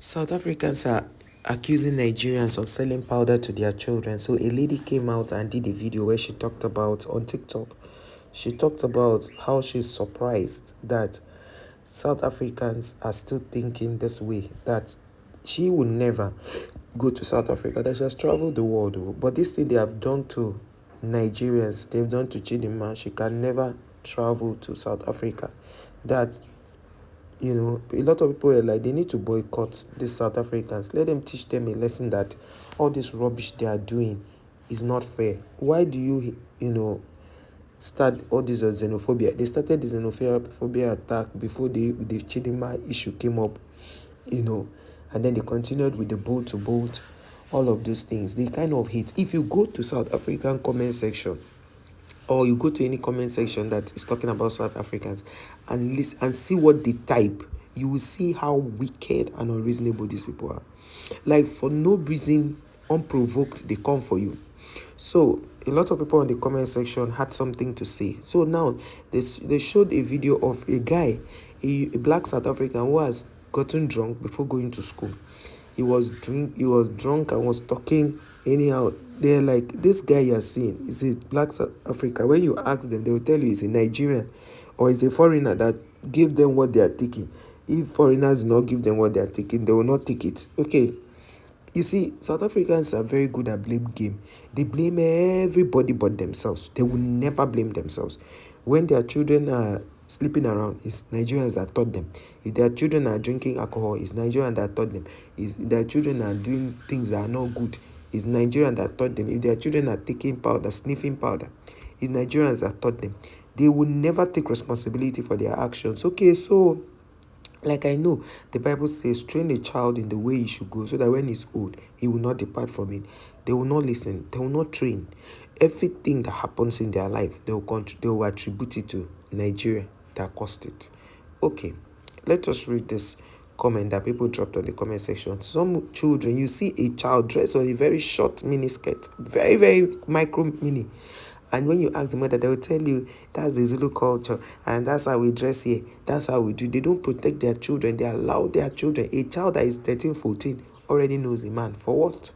South Africans are accusing Nigerians of selling powder to their children. So a lady came out and did a video where she talked about on TikTok. She talked about how she's surprised that South Africans are still thinking this way, that she would never go to South Africa, that she has traveled the world. But this thing they have done to Nigerians, they've done to Chidinma, she can never travel to South Africa. That a lot of people are like, they need to boycott these South Africans. Let them teach them a lesson that all this rubbish they are doing is not fair. Why do start all this xenophobia? They started the xenophobia attack before the Chidinma issue came up, and then they continued with the boat to boat, all of those things. They kind of hate. If you go to South African comment section, or you go to any comment section that is talking about South Africans and listen and see what they type, you will see how wicked and unreasonable these people are. Like, for no reason, unprovoked, they come for you. So a lot of people in the comment section had something to say. So now they showed a video of a guy, a black South African, who has gotten drunk before going to school. He was drunk and was talking anyhow. They're like, this guy you're seeing is a black South Africa. When you ask them, they will tell you he's a Nigerian or he's a foreigner that give them what they are taking. If foreigners do not give them what they are taking, they will not take it. Okay. You see, South Africans are very good at blame game. They blame everybody but themselves. They will never blame themselves. When their children are sleeping around, it's Nigerians that taught them. If their children are drinking alcohol, it's Nigerians that taught them. If their children are doing things that are not good, it's Nigerians that taught them. If their children are taking powder, sniffing powder, it's Nigerians that taught them. They will never take responsibility for their actions. Okay, so like, I know the Bible says, train a child in the way he should go, so that when he's old, he will not depart from it. They will not listen. They will not train. Everything that happens in their life, they will attribute it to Nigeria that caused it. Okay, let us read this comment that people dropped on the comment section. Some children, you see a child dressed on a very short mini skirt, very, very micro mini. And when you ask the mother, they will tell you that's the Zulu culture and that's how we dress here. That's how we do. They don't protect their children. They allow their children. A child that is 13, 14 already knows a man. For what?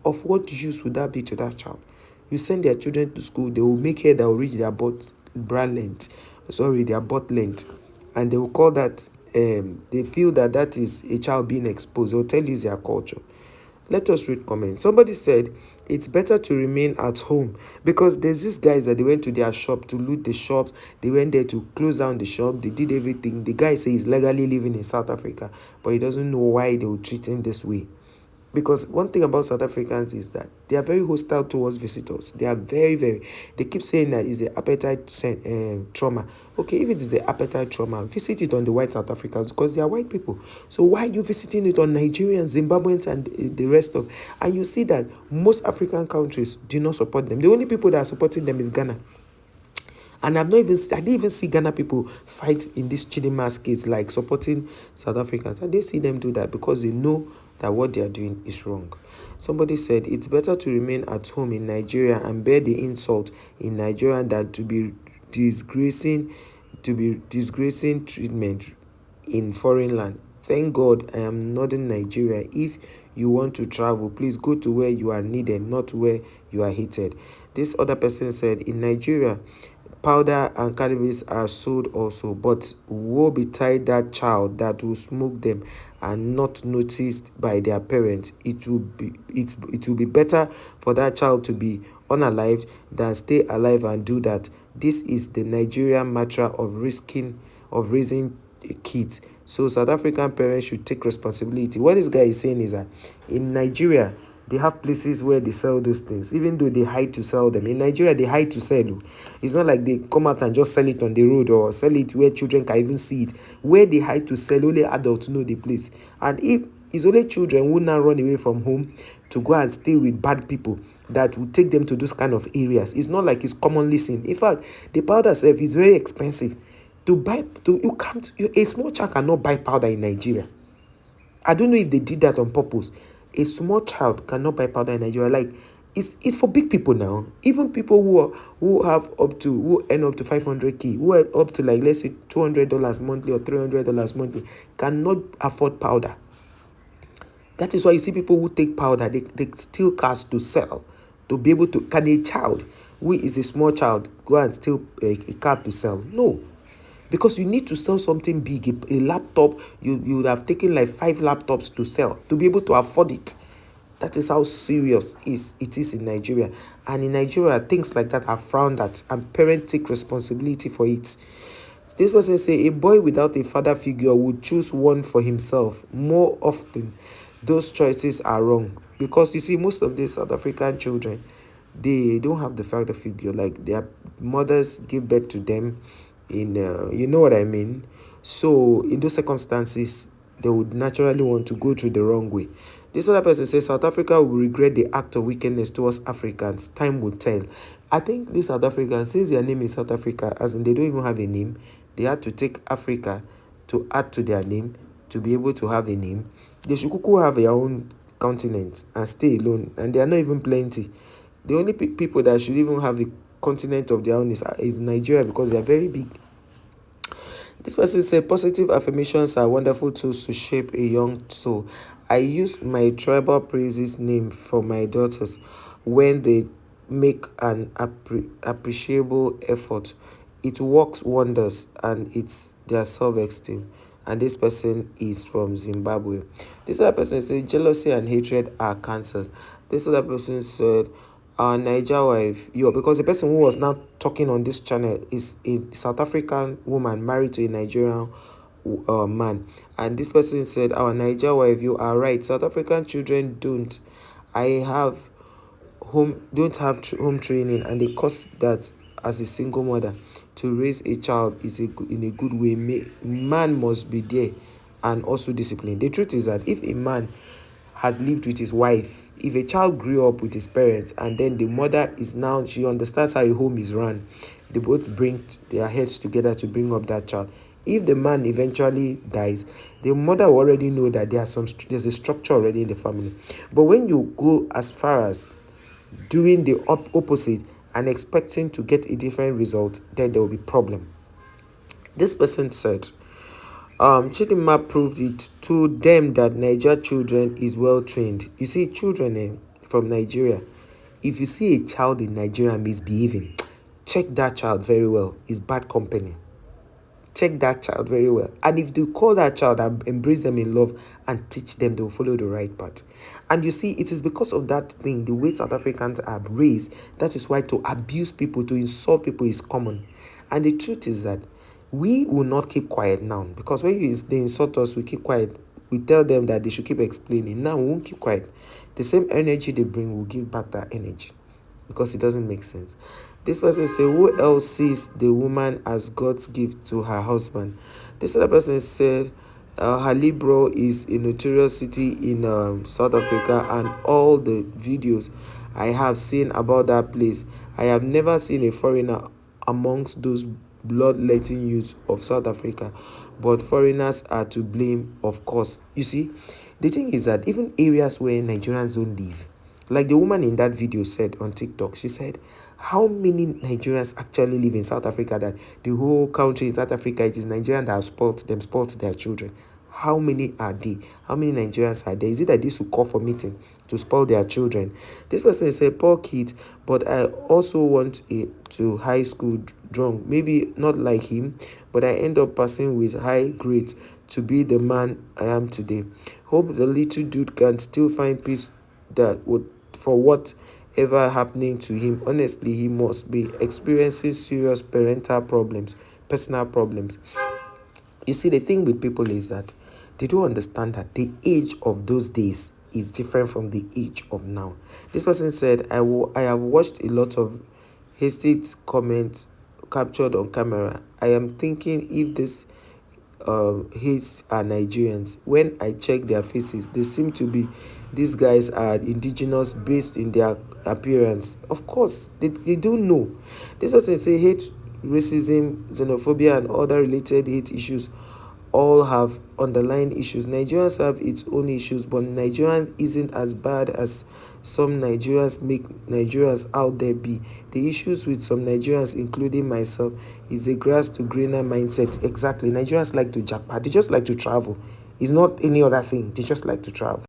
Of what use would that be to that child? You send their children to school, they will make hair that will reach their butt length. And they will call that, they feel that is a child being exposed. They'll tell you it's their culture. Let us read comments. Somebody said, it's better to remain at home, because there's these guys that they went to their shop to loot the shops. They went there to close down the shop. They did everything. The guy says he's legally living in South Africa, but he doesn't know why they would treat him this way. Because one thing about South Africans is that they are very hostile towards visitors. They are very, very... They keep saying that it's the appetite trauma. Okay, if it is the appetite trauma, visit it on the white South Africans, because they are white people. So why are you visiting it on Nigerians, Zimbabweans, and the rest of... And you see that most African countries do not support them. The only people that are supporting them is Ghana. And I didn't even see Ghana people fight in this Chidinma's case, like supporting South Africans. I didn't see them do that, because they know that what they are doing is wrong. Somebody said, it's better to remain at home in Nigeria and bear the insult in Nigeria than to be disgracing treatment in foreign land. Thank God I am not in Nigeria. If you want to travel, please go to where you are needed, not where you are hated. This other person said, in Nigeria, powder and cannabis are sold also, but woe betide that child that will smoke them and not noticed by their parents. It will be better for that child to be unalive than stay alive and do that. This is the Nigerian mantra of raising kids. So South African parents should take responsibility. What this guy is saying is that in Nigeria, they have places where they sell those things, even though they hide to sell them. In Nigeria, they hide to sell. It's not like they come out and just sell it on the road or sell it where children can even see it. Where they hide to sell, only adults know the place. And if it's only children who now run away from home to go and stay with bad people that will take them to those kind of areas. It's not like it's commonly seen. In fact, the powder itself is very expensive. A small child cannot buy powder in Nigeria. I don't know if they did that on purpose. A small child cannot buy powder in Nigeria. Like, it's for big people now. Even people who earn up to 500k, who are up to, like, let's say $200 monthly or $300 monthly, cannot afford powder. That is why you see people who take powder, they steal cars to sell, to be able to. Can a child who is a small child go and steal a car to sell? No. Because you need to sell something big, a laptop, you would have taken like 5 laptops to sell to be able to afford it. That is how serious it is in Nigeria. And in Nigeria, things like that are frowned at, and parents take responsibility for it. This person say a boy without a father figure would choose one for himself. More often, those choices are wrong. Because you see, most of these South African children, they don't have the father figure. Like their mothers give birth to them in, you know what I mean? So in those circumstances, they would naturally want to go through the wrong way. This other person says South Africa will regret the act of wickedness towards Africans. Time will tell. I think these South Africans, since their name is South Africa, as in they don't even have a name, they had to take Africa to add to their name to be able to have a name. They should have their own continent and stay alone. And they are not even plenty. The only people that should even have a continent of their own is Nigeria, because they are very big. This person said positive affirmations are wonderful tools to shape a young soul. I use my tribal praises name for my daughters when they make an appreciable effort. It works wonders, and it's their self-esteem. And this person is from Zimbabwe. This other person said jealousy and hatred are cancers. This other person said Niger wife, because the person who was now talking on this channel is a South African woman married to a Nigerian man. And this person said, our Niger wife, you are right. South African children don't have home training, and they cost that as a single mother to raise a child is in a good way. Man must be there and also disciplined. The truth is that if a man has lived with his wife, if a child grew up with his parents, and then the mother is now, she understands how a home is run, they both bring their heads together to bring up that child. If the man eventually dies, the mother will already know that there's a structure already in the family. But when you go as far as doing the opposite and expecting to get a different result, then there will be problem. This person said, Chidinma proved it to them that Niger children is well trained. You see, children from Nigeria, if you see a child in Nigeria misbehaving, check that child very well. It's bad company. Check that child very well. And if you call that child and embrace them in love and teach them, they will follow the right path. And you see, it is because of that thing, the way South Africans are raised, that is why to abuse people, to insult people is common. And the truth is that we will not keep quiet now, because when they insult us, we keep quiet. We tell them that they should keep explaining. Now we won't keep quiet. The same energy they bring, will give back that energy, because it doesn't make sense. This person say, who else sees the woman as God's gift to her husband? This other person said, Halibro is a notorious city in South Africa, and all the videos I have seen about that place, I have never seen a foreigner amongst those bloodletting youths of South Africa, but foreigners are to blame, of course. You see, the thing is that even areas where Nigerians don't live, like the woman in that video said on TikTok, she said, how many Nigerians actually live in South Africa, that the whole country in South Africa, it is Nigerians that have spoiled their children? How many are they? How many Nigerians are there? Is it that this will call for meeting to spoil their children? This person said, poor kid, but I also want to high school drunk. Maybe not like him, but I end up passing with high grades to be the man I am today. Hope the little dude can still find peace for whatever happening to him. Honestly, he must be experiencing serious personal problems. You see, the thing with people is that they don't understand that the age of those days is different from the age of now. This person said, I have watched a lot of hasty comments captured on camera. I am thinking if hates are Nigerians. When I check their faces, they seem to be, these guys are indigenous based in their appearance. Of course, they don't know. This person say hate, racism, xenophobia, and other related hate issues all have underlying issues. Nigerians have its own issues, but Nigerians isn't as bad as some Nigerians make Nigerians out there be. The issues with some Nigerians, including myself, is a grass to greener mindset. Exactly. Nigerians like to jackpot. They just like to travel. It's not any other thing. They just like to travel.